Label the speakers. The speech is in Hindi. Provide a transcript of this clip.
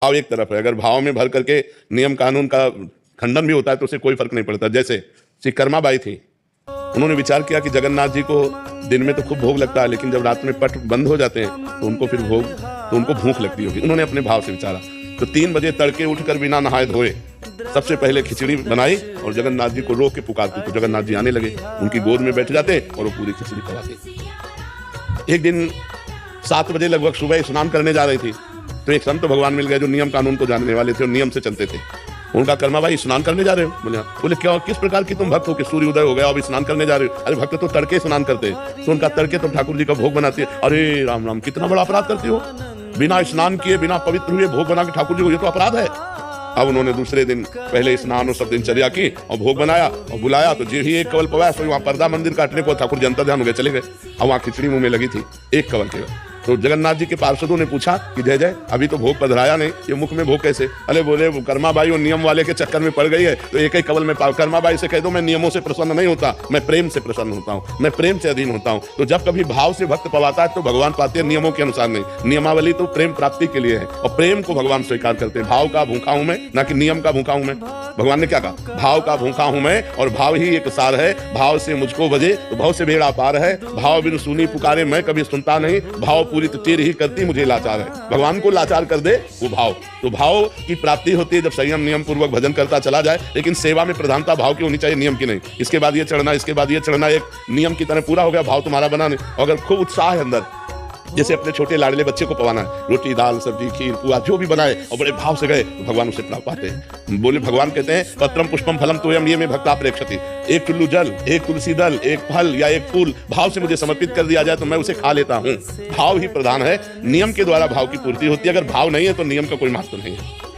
Speaker 1: भाव एक तरफ है, अगर भाव में भर करके नियम कानून का खंडन भी होता है तो उसे कोई फर्क नहीं पड़ता। जैसे श्री कर्माबाई थी, उन्होंने विचार किया कि जगन्नाथ जी को दिन में तो खूब भोग लगता है, लेकिन जब रात में पट बंद हो जाते हैं तो उनको भूख लगती होगी। उन्होंने अपने भाव से विचारा, तो 3 बजे तड़के उठकर बिना नहाए धोए सबसे पहले खिचड़ी बनाई और जगन्नाथ जी को रोक के पुकारती, तो जगन्नाथ जी आने लगे, उनकी गोद में बैठ जाते और वो पूरी खिचड़ी खवाते। एक दिन 7 बजे लगभग सुबह स्नान करने जा रही थी, तो एक संत भगवान मिल गए जो नियम कानून को जानने वाले थे और नियम से चलते थे। उनका कर्माबाई स्नान करने जा रहे हो? बोले क्या, किस प्रकार की तुम भक्त हो कि सूर्य उदय हो गया अब स्नान करने जा रहे हो? अरे भक्त तो तड़के स्नान करते हैं। तो उनका तड़के तो ठाकुर जी का भोग बनाते हैं। अरे राम राम, कितना बड़ा अपराध करते हो, बिना स्नान किए बिना पवित्र हुए भोग बना के ठाकुर जी को, ये तो अपराध है। अब उन्होंने दूसरे दिन पहले स्नान और सब दिनचर्या की और भोग बनाया और बुलाया, तो जी ही एक कवल पवाया, तो वहाँ पर्दा मंदिर काटने को ठाकुर जी अंतर ध्यान हो गए, चले गए। अब वहाँ खिचड़ी मुंह में लगी थी एक कवल के। तो जगन्नाथ जी के पार्षदों ने पूछा कि जय जय, अभी तो भोग पधराया नहीं, ये मुख में भोग कैसे? अरे बोले कर्माबाई और नियम वाले के चक्कर में पड़ गई है, तो एक कवल में पाओ। कर्माबाई से कह दो मैं नियमों से प्रसन्न नहीं होता, मैं प्रेम से प्रसन्न होता हूँ, मैं प्रेम से अधीन होता हूँ। तो जब कभी भाव से भक्त पवाता है तो भगवान पाते हैं, नियमों के अनुसार नहीं। नियमावली तो प्रेम प्राप्ति के लिए है और प्रेम को भगवान स्वीकार करते हैं। भाव का भूखा हूं मैं, ना कि नियम का भूखा हूं मैं। भगवान ने क्या कहा? भाव का भूखा हूं मैं और भाव ही एक सार है। भाव से मुझको बजे तो भाव से बेड़ा पार है। भाव बिन सुनी पुकारे मैं कभी सुनता नहीं। भाव पूरी तेर ही करती मुझे लाचार है। भगवान को लाचार कर दे वो भाव। तो भाव की प्राप्ति होती है जब संयम नियम पूर्वक भजन करता चला जाए, लेकिन सेवा में प्रधानता भाव की होनी चाहिए, नियम की नहीं। इसके बाद ये चढ़ना, इसके बाद ये चढ़ना, एक नियम की तरह पूरा हो गया, भाव तुम्हारा बना नहीं। अगर खूब उत्साह है अंदर, जैसे अपने छोटे लाडले बच्चे को पवाना है, रोटी दाल सब्जी खीर पुआ जो भी बनाए और बड़े भाव से गए तो भगवान उसे प्राप्त पाते हैं। बोले भगवान कहते हैं पत्रम पुष्पम फलम तोयम ये में भक्ता प्रेक्षति। एक टुल्लू जल, एक तुलसी दल, एक फल या एक फूल भाव से मुझे समर्पित कर दिया जाए तो मैं उसे खा लेता हूँ। भाव ही प्रधान है, नियम के द्वारा भाव की पूर्ति होती है। अगर भाव नहीं है तो नियम का कोई महत्व नहीं है।